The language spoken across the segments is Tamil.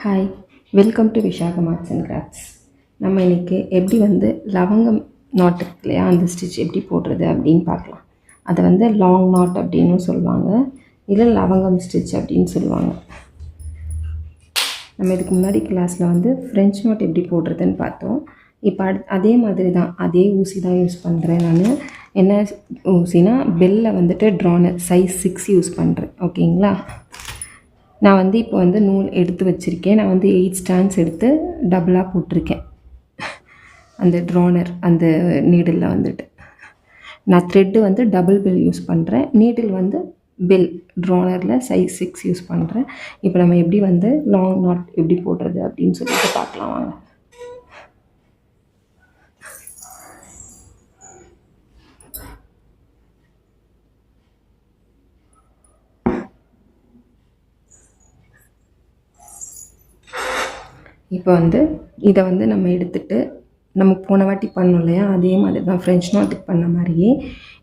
Hi, welcome to Vishakam arts and crafts. நம்ம இன்றைக்கி எப்படி லவங்கம் நாட் இருக்கு இல்லையா, அந்த ஸ்டிச் எப்படி போடுறது அப்படின்னு பார்க்கலாம். அதை லாங் நாட் அப்படின்னு சொல்லுவாங்க, இல்லை லவங்கம் ஸ்டிச் அப்படின்னு சொல்லுவாங்க. நம்ம இதுக்கு முன்னாடி கிளாஸில் ஃப்ரெஞ்ச் நாட் எப்படி போடுறதுன்னு பார்த்தோம். இப்போ அதே மாதிரி தான், அதே ஊசி தான் யூஸ் பண்ணுறேன் நான். என்ன ஊசினா பெல்லில் ட்ரானர் சைஸ் 6 யூஸ் பண்ணுறேன். ஓகேங்களா? நான் இப்போ நூல் எடுத்து வச்சுருக்கேன். நான் 8 ஸ்டாண்ட்ஸ் எடுத்து டபுளாக போட்டிருக்கேன். அந்த ட்ரானர் அந்த நீடிலில் நான் த்ரெட்டு டபுள் பெல் யூஸ் பண்ணுறேன். நீடில் பெல் ட்ரானரில் சைஸ் 6 யூஸ் பண்ணுறேன். இப்போ நம்ம எப்படி லாங் நாட் எப்படி போடுறது அப்படின்னு சொல்லிட்டு பார்க்கலாம் வாங்க. இப்போ இதை நம்ம எடுத்துகிட்டு நம்ம போன வாட்டி பண்ணோம் இல்லையா, அதே மாதிரி தான் ஃப்ரெஞ்ச் நாட்டுக்கு பண்ண மாதிரியே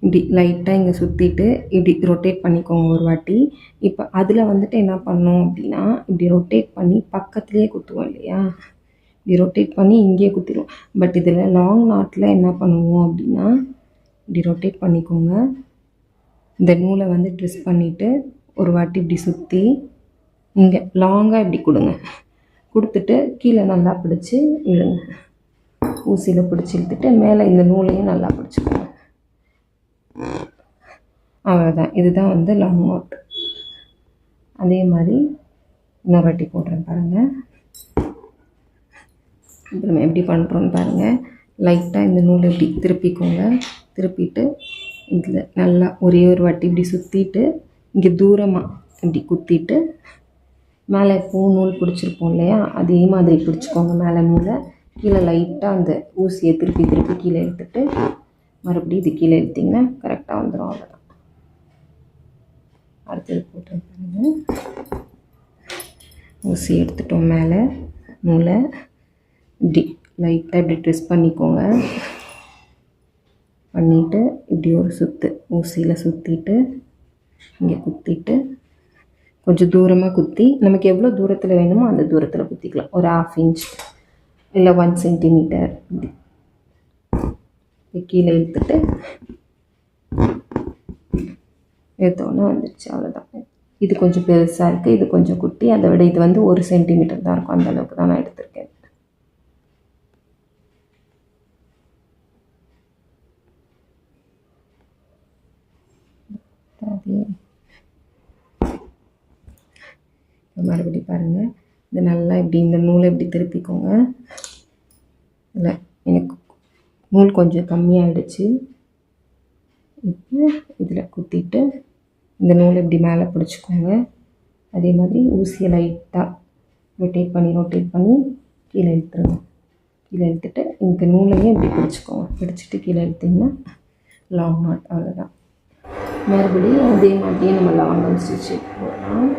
இப்படி லைட்டாக இங்கே சுற்றிட்டு இப்படி ரொட்டேட் பண்ணிக்கோங்க ஒரு வாட்டி. இப்போ அதில் என்ன பண்ணோம் அப்படின்னா, இப்படி ரொட்டேட் பண்ணி பக்கத்துலேயே குத்துவோம் இல்லையா, இப்படி ரொட்டேட் பண்ணி இங்கேயே குத்திடுவோம். பட் இதில் லாங் நாட்டில் என்ன பண்ணுவோம் அப்படின்னா, இப்படி ரொட்டேட் பண்ணிக்கோங்க. இந்த நூலை ட்விஸ்ட் பண்ணிவிட்டு ஒரு வாட்டி இப்படி சுற்றி இங்கே லாங்காக இப்படி கொடுங்க. கொடுத்துட்டு கீழே நல்லா பிடிச்சி இழுங்க. ஊசியில் பிடிச்சி இழுத்துட்டு மேலே இந்த நூலையும் நல்லா பிடிச்சிக்கோங்க. அவ்வளோதான். இதுதான் லாங் நாட். அதே மாதிரி இன்னொரு வாட்டி போடுறேன் பாருங்கள். இப்போ நம்ம எப்படி பண்ணுறோன்னு பாருங்கள். லைட்டாக இந்த நூலை இப்படி திருப்பிக்கோங்க. திருப்பிட்டு இதில் நல்லா ஒரே ஒரு வாட்டி இப்படி சுற்றிட்டு இங்கே தூரமாக இப்படி குத்திட்டு மேலே நூல் பிடிச்சிருப்போம் இல்லையா, அதே மாதிரி பிடிச்சிக்கோங்க மேலே நூலை. கீழே லைட்டாக அந்த ஊசியை திருப்பி திருப்பி கீழே எடுத்துகிட்டு மறுபடியும் இது கீழே எடுத்திங்கன்னா கரெக்டாக வந்துடும். அவ்வளோதான். அடுத்தது போட்டு பாருங்க. ஊசி எடுத்துட்டோம், மேலே நூலை இப்படி லைட்டாக இப்படி ட்விஸ்ட் பண்ணிக்கோங்க. பண்ணிவிட்டு இப்படி ஒரு சுற்று ஊசியில் சுற்றிட்டு இங்கே குத்திட்டு கொஞ்சம் தூரமாக குத்தி, நமக்கு எவ்வளோ தூரத்தில் வேணுமோ அந்த தூரத்தில் குத்திக்கலாம். ஒரு 1/2 இன்ச் இல்லை 1 சென்டிமீட்டர் இப்படி கீழே இழுத்துட்டு எடுத்தோன்னே வந்துடுச்சு. அவ்வளோதான். இது கொஞ்சம் பெருசாக இருக்குது, இது கொஞ்சம் குட்டி. அதை விட இது 1 சென்டிமீட்டர் தான் இருக்கும். அந்தளவுக்கு தான் நான் எடுத்திருக்கேன். மறுபடியும் பாருங்கள். இது நல்லா இப்படி இந்த நூலை இப்படி திருப்பிக்கோங்க. இல்லை, எனக்கு நூல் கொஞ்சம் கம்மியாகிடுச்சு. இப்போ இதில் குத்திட்டு இந்த நூலை இப்படி மேலே பிடிச்சிக்கோங்க. அதே மாதிரி ஊசியை லைட்டாக ரொட்டேட் பண்ணி கீழே இழுத்துருங்க. கீழே இழுத்துட்டு இந்த நூலையும் இப்படி பிடிச்சிக்கோங்க. பிடிச்சிட்டு கீழே இழுத்திங்கன்னா லாங் நாட். அவ்வளோதான். மறுபடியும் அதே மாதிரியே நம்ம லாங் ஸ்டிச் போடலாம்.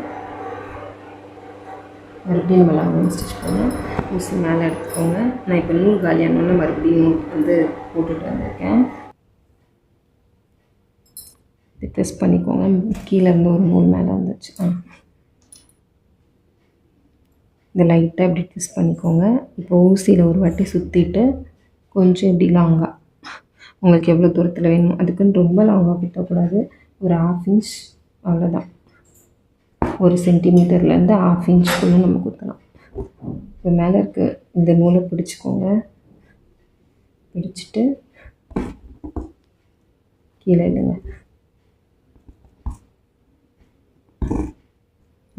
மறுபடியும் நம்ம லாங் ஸ்டிச் பண்ணலாம். ஊசி மேலே எடுத்துக்கோங்க. நான் இப்போ நூல் காலியானோன்னு மறுபடியும் போட்டுட்டு வந்திருக்கேன். இது ப்ரெஸ் பண்ணிக்கோங்க. கீழே இருந்து ஒரு நூல் மேலே வந்துச்சு. இதை லைட்டாக இப்படி ட்விஸ்ட் பண்ணிக்கோங்க. இப்போ ஊசியில் ஒரு வாட்டி சுற்றிட்டு கொஞ்சம் இப்படி லாங்காக உங்களுக்கு எவ்வளோ தூரத்தில் வேணுமோ, அதுக்குன்னு ரொம்ப லாங்காக குத்தக்கூடாது. ஒரு 1/2 இன்ச் அவ்வளோதான். 1 சென்டிமீட்டர்லேருந்து 1/2 இன்ச்சுக்குள்ளே நம்ம குத்தலாம். இப்போ மேலே இருக்க இந்த நூலை பிடிச்சிக்கோங்க. பிடிச்சிட்டு கீழே இல்லைங்க,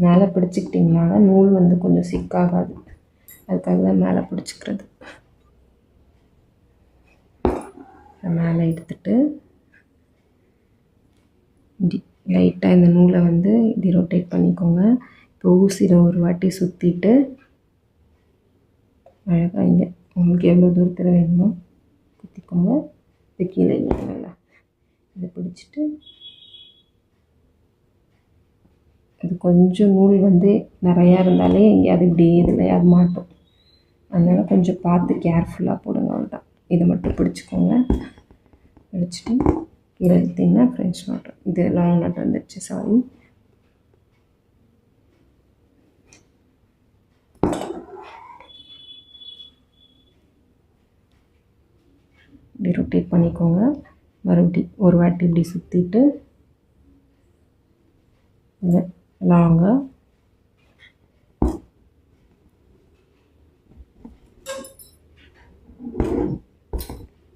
மேலே பிடிச்சிக்கிட்டிங்கனால நூல் கொஞ்சம் சிக்காகாது. அதுக்காக தான் மேலே பிடிச்சிக்கிறது. மேலே எடுத்துட்டு இப்படி லைட்டாக இந்த நூலை இப்படி ரொட்டேட் பண்ணிக்கோங்க. இப்போ ஊசியில் ஒரு வாட்டி சுற்றிட்டு அழகாக இங்கே உங்களுக்கு எவ்வளோ தூரத்தில் வேணுமோ குத்திக்கோங்க. இது கீழே இல்லைங்களா, இதை பிடிச்சிட்டு அது கொஞ்சம் நூல் நிறையா இருந்தாலே எங்கேயாவது இப்படி இதில் அது மாட்டோம். அதனால் கொஞ்சம் பார்த்து கேர்ஃபுல்லாக போடுங்க. அவ்வளோதான். இதை மட்டும் பிடிச்சிக்கோங்க. பிடிச்சிட்டு கீழே எடுத்திங்கன்னா ஃப்ரெஞ்ச் நாட். இது லாங் நாட் வந்துடுச்சு. சாரி. ரொட்டேட் பண்ணிக்கோங்க. மறுபடியும் ஒரு வாட்டி இப்படி சுற்றிட்டு லாங்காக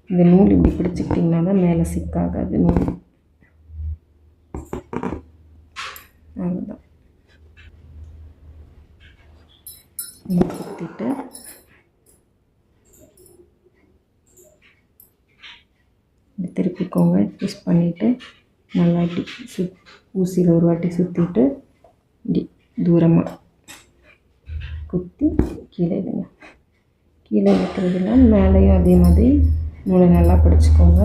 இந்த நூல் இப்படி பிடிச்சிக்கிட்டிங்கன்னா தான் மேலே சிக்காகாது நூல். அவ்வளோதான். சுற்றிட்டு இப்படி திருப்பிக்கோங்க. ட்விஸ்ட் பண்ணிவிட்டு நல்லா இப்படி ஊசியில் ஒரு வாட்டி சுற்றிட்டு இப்படி தூரமாக குத்தி கீழே இடுங்க. கீழே வைக்கிறதுனா மேலேயும் அதே மாதிரி நூலை நல்லா பிடிச்சிக்கோங்க.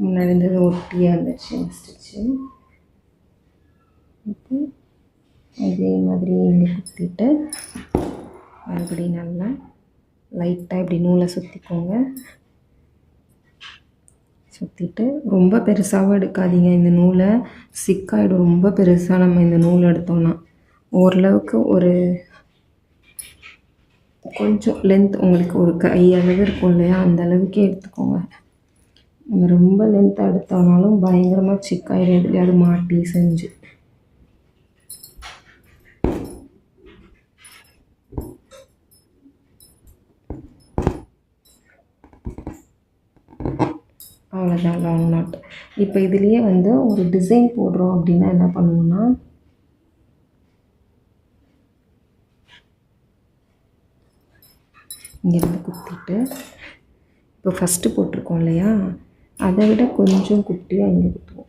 முன்னாடி இருந்தது ஒட்டியாக இருந்துச்சு இந்த ஸ்டிச்சு. இப்போ அதே மாதிரி இங்கே குத்திட்டு மறுபடியும் நல்லா லைட்டாக இப்படி நூலை சுற்றிக்கோங்க. சுற்றிட்டு ரொம்ப பெருசாகவும் எடுக்காதீங்க. இந்த நூலை சிக்காயிடும். ரொம்ப பெருசாக நம்ம இந்த நூல் எடுத்தோன்னா ஓரளவுக்கு ஒரு கொஞ்சம் லென்த் உங்களுக்கு ஒரு கை அளவு இருக்கும் இல்லையா, அந்த அளவுக்கே எடுத்துக்கோங்க. நம்ம ரொம்ப லென்த்தாக எடுத்தோம்னாலும் பயங்கரமாக சிக்காயிடும் எதுலையாவது மாட்டி செஞ்சு. அவ்வளோதான் லாங் நாட். இப்போ இதுலேயே வந்து ஒரு டிசைன் போடுறோம் அப்படின்னா என்ன பண்ணுவோன்னா, இங்கேருந்து குத்திட்டு இப்போ ஃபஸ்ட்டு போட்டிருக்கோம் இல்லையா, அதை விட கொஞ்சம் குட்டியாக இங்கே குத்துவோம்.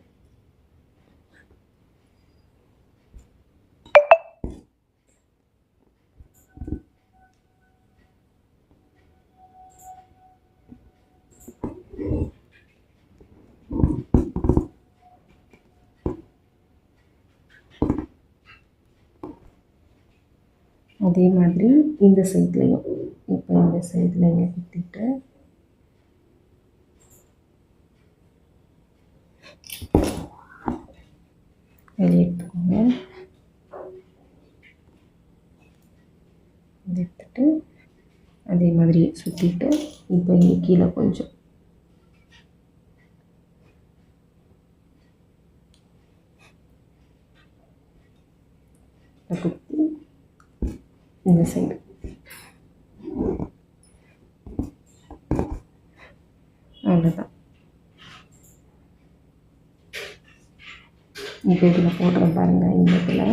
அதே மாதிரி இந்த சைட்லேயும் இப்போ இந்த சைடில் இங்கே குத்திட்டு வெளியே எடுத்துக்கோங்க. எடுத்துட்டு அதே மாதிரி சுற்றிட்டு இப்போ இங்கே கீழே கொஞ்சம் குத்தி இந்த சைடு அவ்வளோதான். இப்போ இதில் போடுறேன் பாருங்கள். இந்த இதில்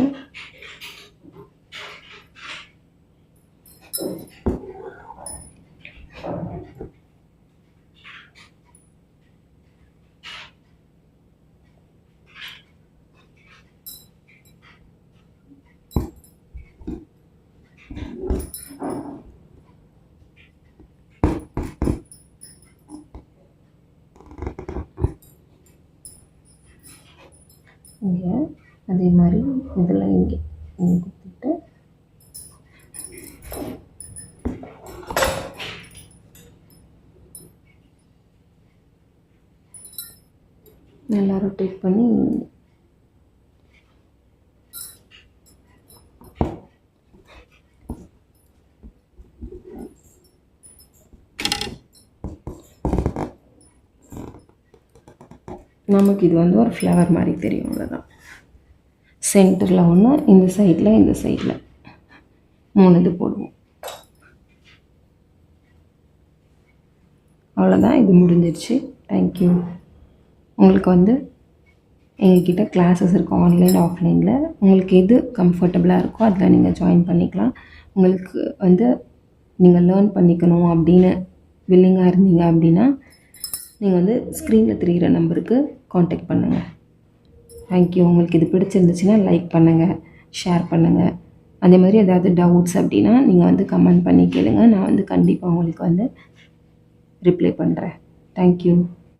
இங்கே அதே மாதிரி இதில் இங்கே குத்திட்டு நல்லா ரொட்டேட் பண்ணி நமக்கு இது வந்து ஒரு ஃப்ளவர் மாதிரி தெரியும். அவ்வளோதான். சென்டரில் ஒன்று, இந்த சைடில் 3 இது போடுவோம். அவ்வளோதான். இது முடிஞ்சிருச்சு. தேங்க்யூ. உங்களுக்கு வந்து எங்ககிட்ட கிளாஸஸ் இருக்கும் ஆன்லைன் ஆஃப்லைனில். உங்களுக்கு எது கம்ஃபர்டபுளாக இருக்கோ அதில் நீங்கள் ஜாயின் பண்ணிக்கலாம். உங்களுக்கு வந்து நீங்கள் லேர்ன் பண்ணிக்கணும் அப்படின்னு வில்லிங்காக இருந்தீங்க அப்படின்னா நீங்கள் வந்து ஸ்க்ரீனில் தெரிகிற நம்பருக்கு காண்டாக்ட் பண்ணுங்கள். தேங்க்யூ. உங்களுக்கு இது பிடிச்சிருந்துச்சுன்னா லைக் பண்ணுங்கள், ஷேர் பண்ணுங்கள், அதே மாதிரி ஏதாவது டவுட்ஸ் அப்படின்னா நீங்கள் வந்து கமெண்ட் பண்ணி கேளுங்க. நான் வந்து கண்டிப்பாக உங்களுக்கு வந்து ரிப்ளை பண்ணுறேன். தேங்க்யூ.